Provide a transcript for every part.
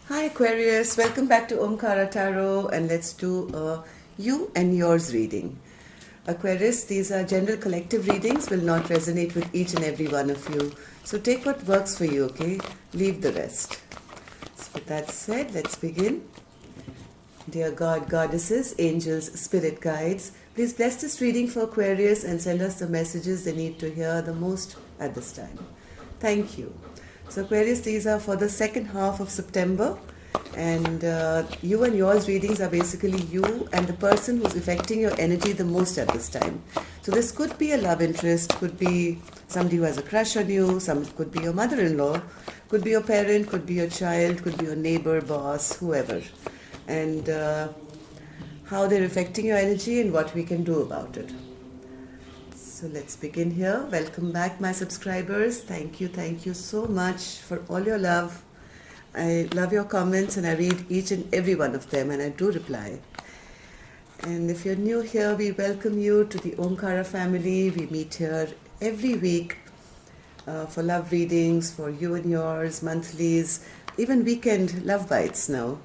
Hi Aquarius, welcome back to Omkara Tarot, and let's do a you and yours reading. Aquarius, these are general collective readings, will not resonate with each and every one of you. So take what works for you, okay? Leave the rest. So with that said, let's begin. Dear God, Goddesses, Angels, Spirit Guides, please bless this reading for Aquarius and send us the messages they need to hear the most at this time. Thank you. So Aquarius, these are for the second half of September, and you and yours readings are basically you and the person who's affecting your energy the most at this time. So this could be a love interest, could be somebody who has a crush on you, could be your mother-in-law, could be your parent, could be your child, could be your neighbor, boss, whoever. And how they're affecting your energy and what we can do about it. So let's begin here. Welcome back, my subscribers. Thank you so much for all your love. I love your comments and I read each and every one of them, and I do reply. And if you're new here, we welcome you to the Omkara family. We meet here every week for love readings, for you and yours, monthlies, even weekend love bites now.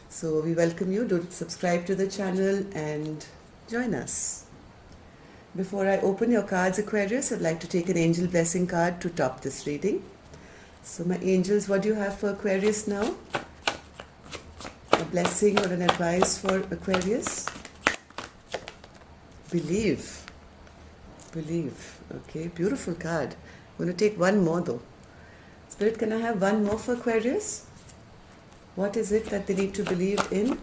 So we welcome you. Do subscribe to the channel and join us. Before I open your cards, Aquarius, I'd like to take an angel blessing card to top this reading. So my angels, what do you have for Aquarius now? A blessing or an advice for Aquarius? Believe. Believe. Okay, beautiful card. I'm going to take one more though. Spirit, can I have one more for Aquarius? What is it that they need to believe in?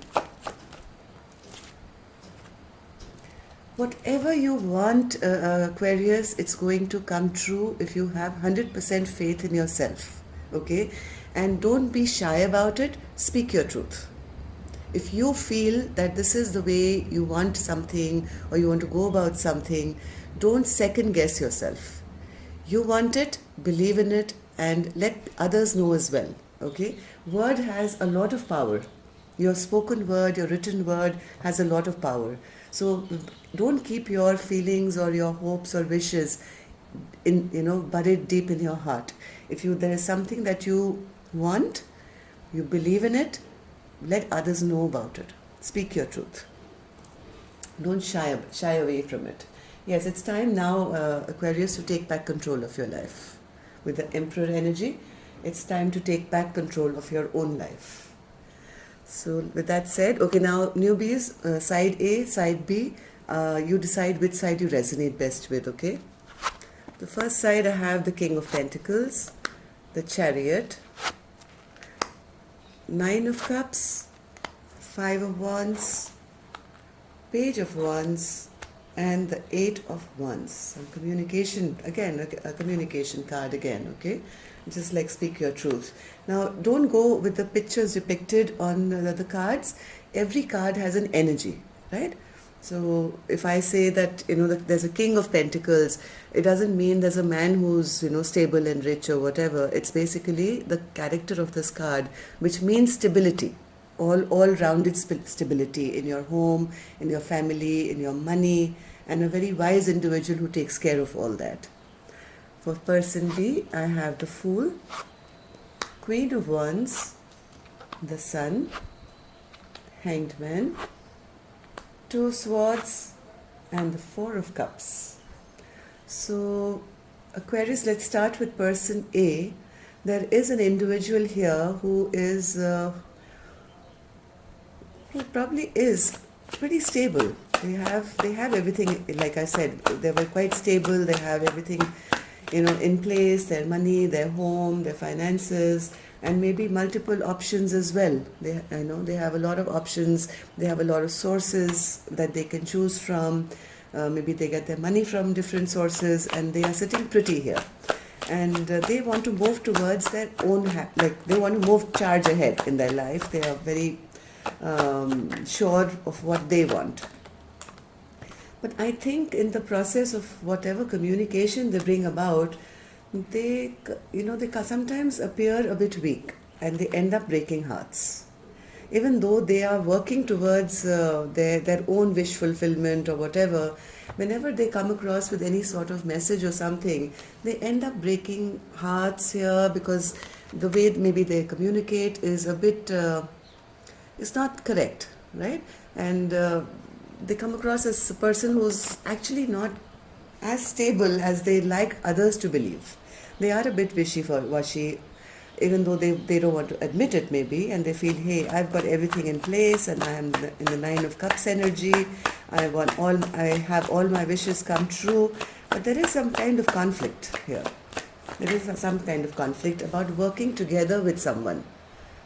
Whatever you want, Aquarius, it's going to come true if you have 100% faith in yourself, okay? And don't be shy about it. Speak your truth. If you feel that this is the way you want something or you want to go about something, don't second guess yourself. You want it, believe in it, and let others know as well, okay? Word has a lot of power. Your spoken word, your written word has a lot of power. So don't keep your feelings or your hopes or wishes buried deep in your heart. If there is something that you want, you believe in it, let others know about it. Speak your truth. Don't shy away from it. Yes, it's time now, Aquarius, to take back control of your life. With the Emperor energy, it's time to take back control of your own life. So with that said, okay, now newbies, side A, side B, you decide which side you resonate best with, okay? The first side, I have the King of Pentacles, the Chariot, Nine of Cups, Five of Wands, Page of Wands, and the Eight of Wands. Some communication, again, a communication card again, okay? Just like speak your truth. Now, don't go with the pictures depicted on the cards. Every card has an energy, right? So if I say that, that there's a King of Pentacles, it doesn't mean there's a man who's, stable and rich or whatever. It's basically the character of this card, which means stability. All-rounded stability in your home, in your family, in your money, and a very wise individual who takes care of all that. For person B, I have the Fool, Queen of Wands, the Sun, Hanged Man, Two Swords, and the Four of Cups. So, Aquarius, let's start with person A. There is an individual here who is... who probably is pretty stable. They have everything, like I said, they were quite stable, they have everything, in place, their money, their home, their finances, and maybe multiple options as well. They have a lot of options, they have a lot of sources that they can choose from. Maybe they get their money from different sources, and they are sitting pretty here. And they want to move towards their own, they want to charge ahead in their life. They are very sure of what they want. But I think in the process of whatever communication they bring about, they sometimes appear a bit weak and they end up breaking hearts. Even though they are working towards their own wish fulfillment or whatever, whenever they come across with any sort of message or something, they end up breaking hearts here because the way maybe they communicate is a bit, is not correct, right? And they come across as a person who's actually not as stable as they like others to believe. They are a bit wishy-washy, even though they don't want to admit it maybe, and they feel, hey, I've got everything in place and I am in the Nine of Cups energy, I have all my wishes come true. But there is some kind of conflict here. There is some kind of conflict about working together with someone,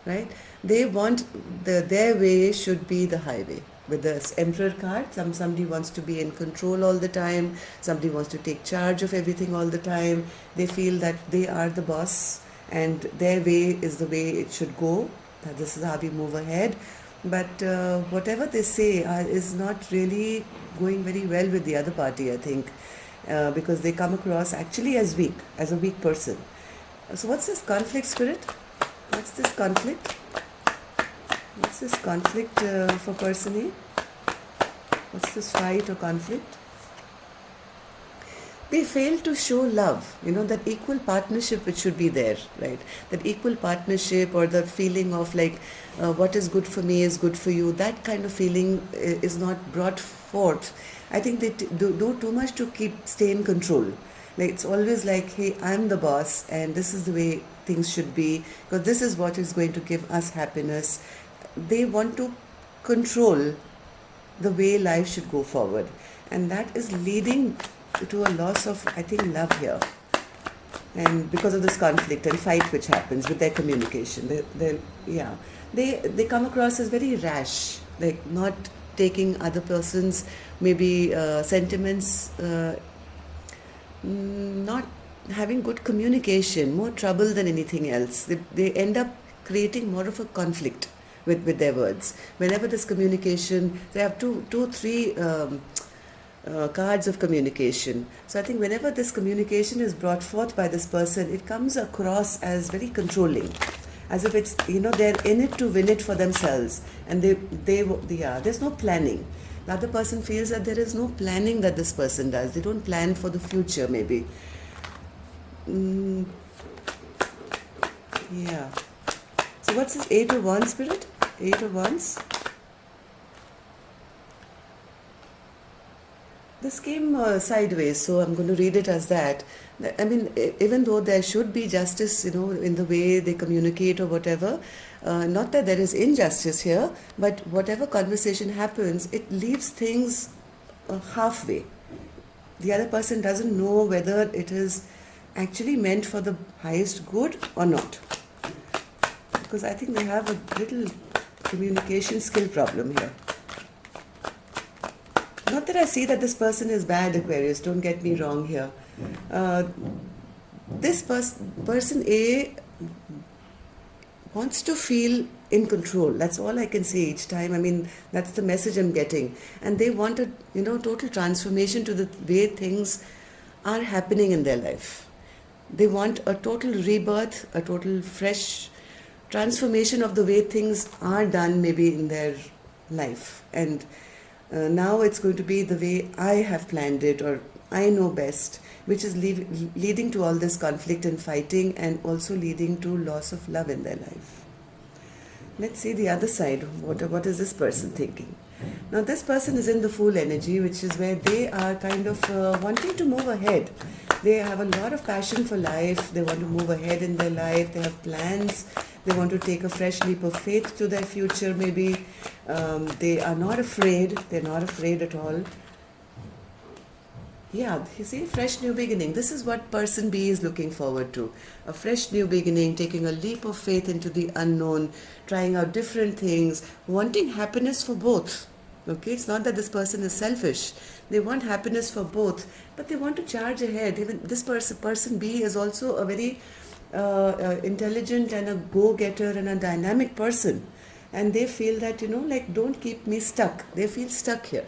right? They want their way should be the highway. With the Emperor card, somebody wants to be in control all the time, somebody wants to take charge of everything all the time. They feel that they are the boss and their way is the way it should go, that this is how we move ahead. But whatever they say is not really going very well with the other party, I think, because they come across actually as weak, as a weak person. So what's this conflict, Spirit? What's this conflict? What's this conflict for person A? What's this fight or conflict? They fail to show love, that equal partnership which should be there, right? That equal partnership, or the feeling of like, what is good for me is good for you, that kind of feeling is not brought forth. I think they do too much to stay in control. Like, it's always like, hey, I'm the boss and this is the way things should be, because this is what is going to give us happiness. They want to control the way life should go forward, and that is leading to a loss of, I think, love here. And because of this conflict and fight which happens with their communication, they come across as very rash, like not taking other person's maybe sentiments, not having good communication, more trouble than anything else. They end up creating more of a conflict with their words. Whenever this communication, they have three cards of communication. So I think whenever this communication is brought forth by this person, it comes across as very controlling, as if it's, they're in it to win it for themselves, and there's no planning. The other person feels that there is no planning that this person does. They don't plan for the future, maybe. Yeah. So what's this 8 of Wands, Spirit? 8 of Wands. This came sideways, so I'm going to read it as that. I mean, even though there should be justice, in the way they communicate or whatever, not that there is injustice here, but whatever conversation happens, it leaves things halfway. The other person doesn't know whether it is actually meant for the highest good or not. Because I think they have a little communication skill problem here. Not that I see that this person is bad, Aquarius, don't get me wrong here. This person A wants to feel in control. That's all I can say each time. I mean, that's the message I'm getting. And they want a, total transformation to the way things are happening in their life. They want a total rebirth, a total fresh transformation of the way things are done maybe in their life. And now it's going to be the way I have planned it, or I know best, which is leading to all this conflict and fighting, and also leading to loss of love in their life. Let's see the other side. What is this person thinking? Now this person is in the Fool energy, which is where they are kind of wanting to move ahead. They have a lot of passion for life. They want to move ahead in their life. They have plans. They want to take a fresh leap of faith to their future maybe. They are not afraid. They're not afraid at all. Yeah, you see, fresh new beginning. This is what person B is looking forward to. A fresh new beginning, taking a leap of faith into the unknown, trying out different things, wanting happiness for both. Okay, it's not that this person is selfish. They want happiness for both, but they want to charge ahead. Even this person B is also a very intelligent and a go-getter and a dynamic person. And they feel that, don't keep me stuck. They feel stuck here.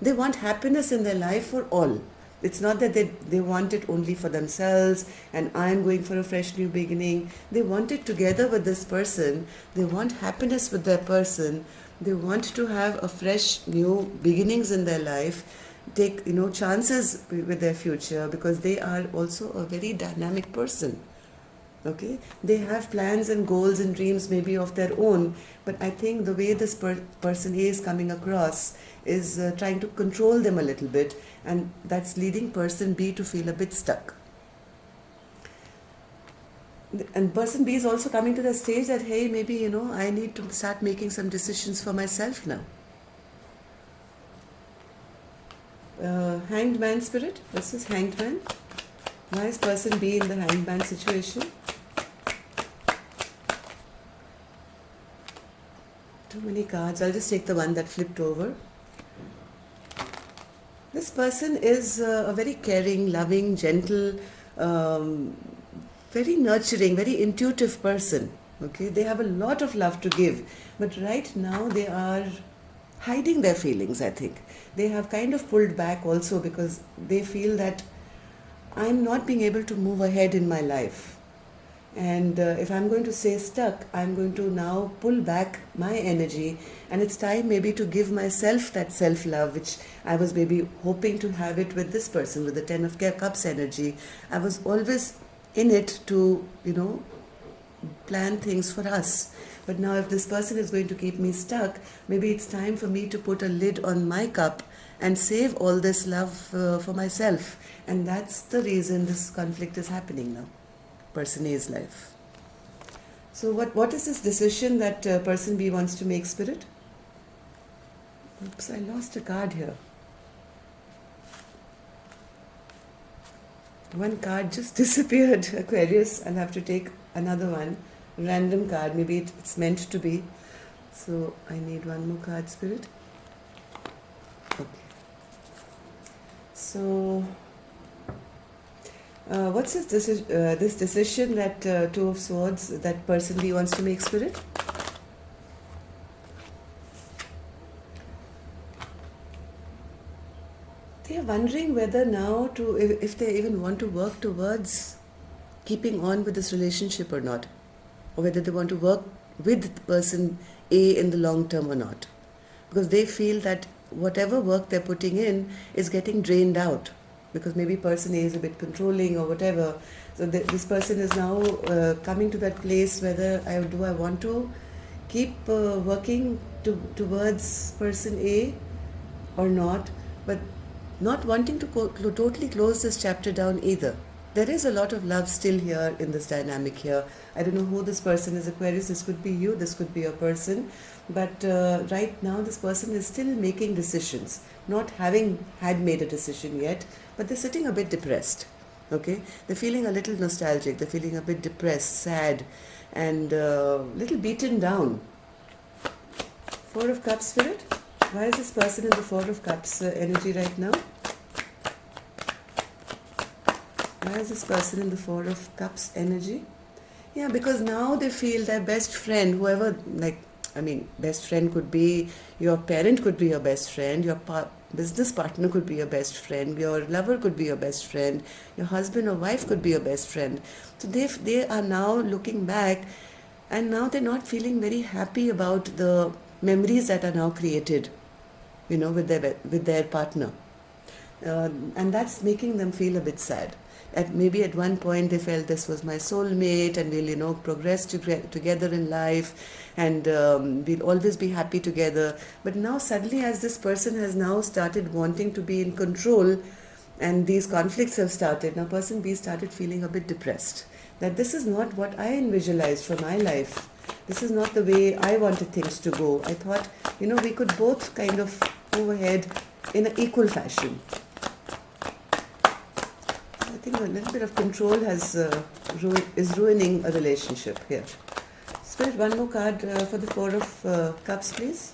They want happiness in their life for all. It's not that they want it only for themselves and I'm going for a fresh new beginning. They want it together with this person. They want happiness with their person. They want to have a fresh new beginnings in their life, take chances with their future, because they are also a very dynamic person. Okay, they have plans and goals and dreams maybe of their own, but I think the way this person A is coming across is trying to control them a little bit, and that's leading person B to feel a bit stuck. And person B is also coming to the stage that, hey, maybe, I need to start making some decisions for myself now. Hanged man spirit versus hanged man. Why is person B in the hanged man situation? Too many cards. I'll just take the one that flipped over. This person is a very caring, loving, gentle, very nurturing, very intuitive person. Okay, they have a lot of love to give, but right now they are hiding their feelings. I think they have kind of pulled back also because they feel that I'm not being able to move ahead in my life. And if I'm going to stay stuck, I'm going to now pull back my energy, and it's time maybe to give myself that self-love, which I was maybe hoping to have it with this person, with the Ten of Cups energy. I was always in it to, plan things for us. But now if this person is going to keep me stuck, maybe it's time for me to put a lid on my cup and save all this love for myself. And that's the reason this conflict is happening now. Person A's life. So what is this decision that person B wants to make, Spirit? Oops, I lost a card here. One card just disappeared, Aquarius. I'll have to take another one. Random card, maybe it's meant to be. So I need one more card, Spirit. Okay. So what's this decision that Two of Swords that person B wants to make, Spirit? They are wondering whether now if they even want to work towards keeping on with this relationship or not, or whether they want to work with person A in the long term or not, because they feel that whatever work they're putting in is getting drained out, because maybe person A is a bit controlling or whatever. So this person is now coming to that place whether do I want to keep working towards person A or not, but not wanting to totally close this chapter down either. There is a lot of love still here in this dynamic here. I don't know who this person is, Aquarius. This could be you, this could be a person. But right now this person is still making decisions, not having had made a decision yet, but they're sitting a bit depressed. Okay? They're feeling a little nostalgic, they're feeling a bit depressed, sad, and a little beaten down. Four of Cups, Spirit. Why is this person in the Four of Cups energy right now? Why is this person in the Four of Cups energy? Yeah, because now they feel their best friend, whoever, best friend could be, your parent could be your best friend, your business partner could be your best friend, your lover could be your best friend, your husband or wife could be your best friend. So they are now looking back, and now they're not feeling very happy about the memories that are now created, with their partner. And that's making them feel a bit sad. Maybe at one point they felt this was my soulmate and we'll progress together in life, and we'll always be happy together. But now suddenly, as this person has now started wanting to be in control and these conflicts have started, now person B started feeling a bit depressed, that this is not what I visualized for my life. This is not the way I wanted things to go. I thought, we could both kind of move ahead in an equal fashion. I think a little bit of control is ruining a relationship here. Spirit, one more card for the Four of Cups, please.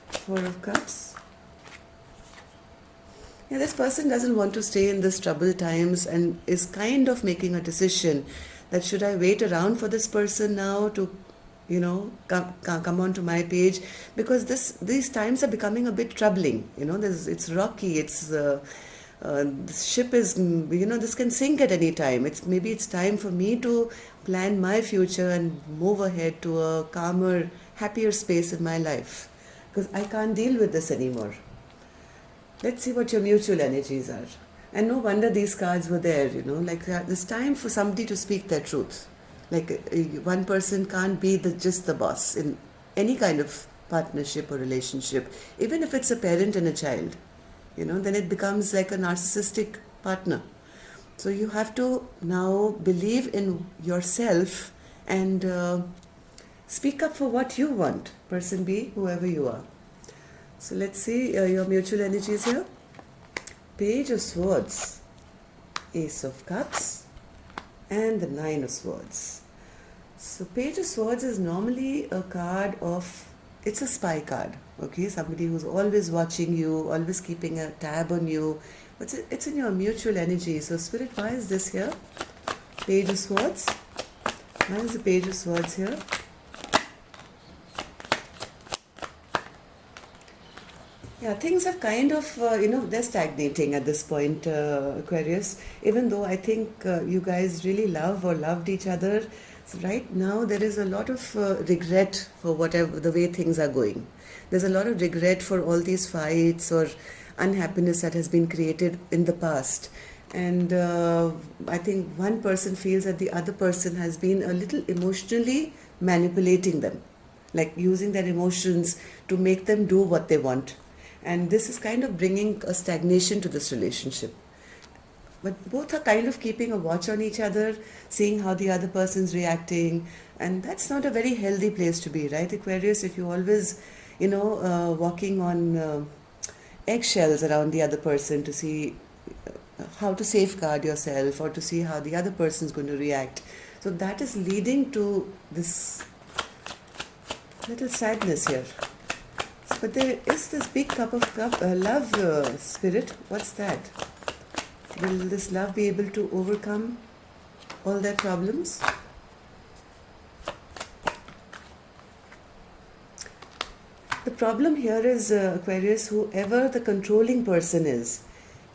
Four of Cups. Yeah, this person doesn't want to stay in this troubled times and is kind of making a decision that should I wait around for this person now to, come onto my page, because these times are becoming a bit troubling. It's rocky. This ship is, this can sink at any time. Maybe it's time for me to plan my future and move ahead to a calmer, happier space in my life, because I can't deal with this anymore. Let's see what your mutual energies are. And no wonder these cards were there, like it's time for somebody to speak their truth. Like one person can't be just the boss in any kind of partnership or relationship, even if it's a parent and a child, then it becomes like a narcissistic partner. So you have to now believe in yourself and speak up for what you want, person B, whoever you are. So let's see your mutual energies here. Page of Swords, Ace of Cups, and the Nine of Swords. So Page of Swords is normally a card of, it's a spy card, okay? Somebody who's always watching you, always keeping a tab on you. But it's in your mutual energy. So Spirit, why is this here? Page of Swords. Why is the Page of Swords here? Yeah, things have kind of, they're stagnating at this point, Aquarius. Even though I think you guys really love or loved each other, so right now there is a lot of regret for whatever, the way things are going. There's a lot of regret for all these fights or unhappiness that has been created in the past. And I think one person feels that the other person has been a little emotionally manipulating them, like using their emotions to make them do what they want. And this is kind of bringing a stagnation to this relationship. But both are kind of keeping a watch on each other, seeing how the other person's reacting. And that's not a very healthy place to be, right, Aquarius? If you're always, walking on eggshells around the other person to see how to safeguard yourself or to see how the other person's going to react. So that is leading to this little sadness here. But there is this big cup of love, Spirit. What's that? Will this love be able to overcome all their problems? The problem here is, Aquarius, whoever the controlling person is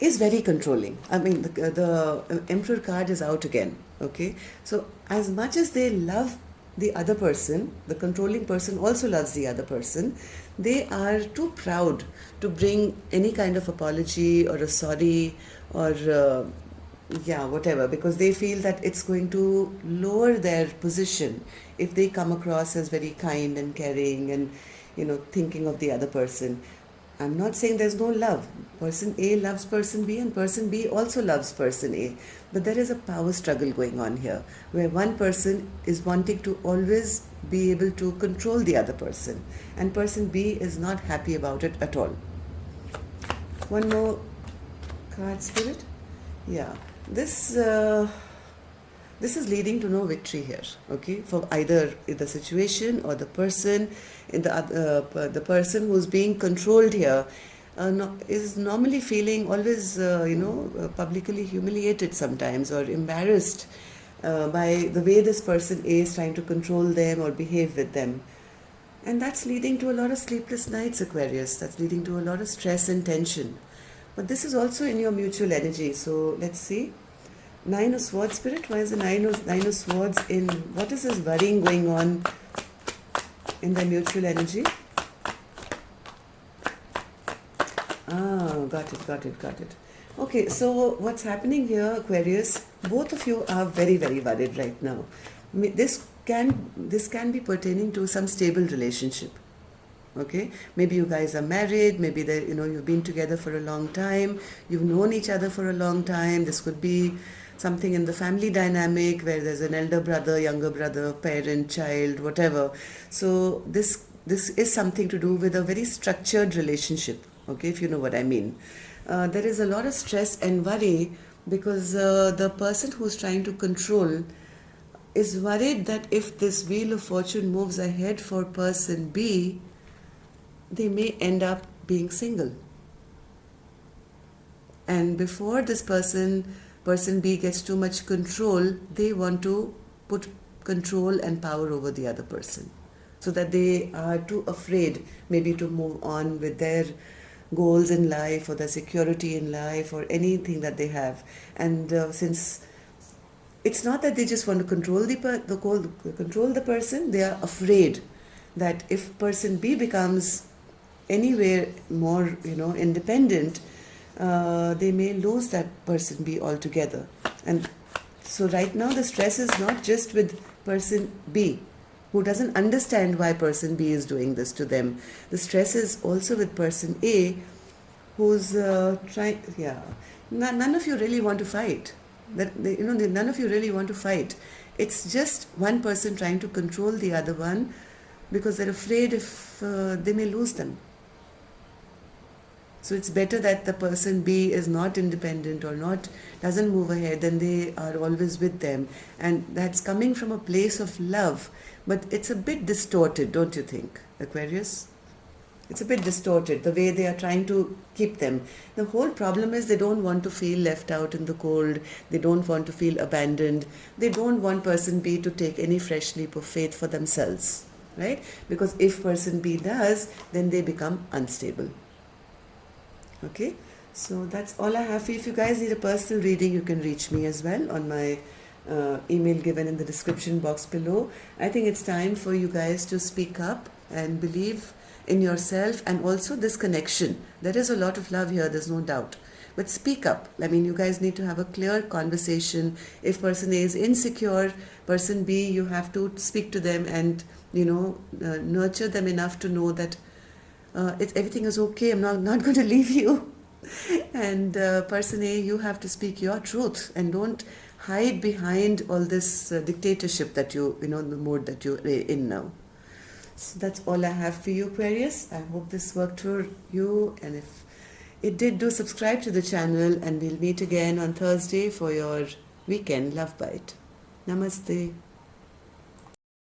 very controlling. I mean, the Emperor card is out again, okay? So as much as they love the other person, the controlling person also loves the other person, they are too proud to bring any kind of apology or a sorry or whatever, because they feel that it's going to lower their position if they come across as very kind and caring and thinking of the other person. I'm not saying there's no love. Person A loves person B and person B also loves person A. But there is a power struggle going on here where one person is wanting to always be able to control the other person and person B is not happy about it at all. One more card, Spirit. Yeah. This is leading to no victory here, okay, for either the situation or the person. The person who's being controlled here is normally feeling always, publicly humiliated sometimes or embarrassed by the way this person is trying to control them or behave with them. And that's leading to a lot of sleepless nights, Aquarius. That's leading to a lot of stress and tension. But this is also in your mutual energy. So let's see. Nine of Swords, Spirit. Why is the Nine of Swords in? What is this worrying going on in their mutual energy? Got it. Okay, so what's happening here, Aquarius? Both of you are very, very worried right now. This can be pertaining to some stable relationship. Okay, maybe you guys are married, maybe you've been together for a long time, you've known each other for a long time. This could be something in the family dynamic where there's an elder brother, younger brother, parent, child, whatever. So this is something to do with a very structured relationship, okay, if you know what I mean. There is a lot of stress and worry because the person who's trying to control is worried that if this Wheel of Fortune moves ahead for person B, they may end up being single. And before this person B gets too much control, they want to put control and power over the other person so that they are too afraid maybe to move on with their goals in life or their security in life or anything that they have. And since it's not that they just want to control the person, they are afraid that if person B becomes anywhere more independent, they may lose that person B altogether. And so right now the stress is not just with person B, who doesn't understand why person B is doing this to them. The stress is also with person A, who's trying. Yeah, none of you really want to fight. None of you really want to fight. It's just one person trying to control the other one because they're afraid if they may lose them. So it's better that the person B is not independent or doesn't move ahead, than they are always with them. And that's coming from a place of love. But it's a bit distorted, don't you think, Aquarius? It's a bit distorted, the way they are trying to keep them. The whole problem is they don't want to feel left out in the cold. They don't want to feel abandoned. They don't want person B to take any fresh leap of faith for themselves, right? Because if person B does, then they become unstable. Okay, so that's all I have for you. If you guys need a personal reading, you can reach me as well on my email given in the description box below. I think it's time for you guys to speak up and believe in yourself, and also this connection. There is a lot of love here, there's no doubt. But speak up. I mean, you guys need to have a clear conversation. If person A is insecure, person B, you have to speak to them and, nurture them enough to know that everything is okay. I'm not going to leave you. And person A, you have to speak your truth and don't hide behind all this dictatorship that the mode that you're in now. So that's all I have for you, Aquarius. I hope this worked for you. And if it did, do subscribe to the channel, and we'll meet again on Thursday for your weekend love bite. Namaste.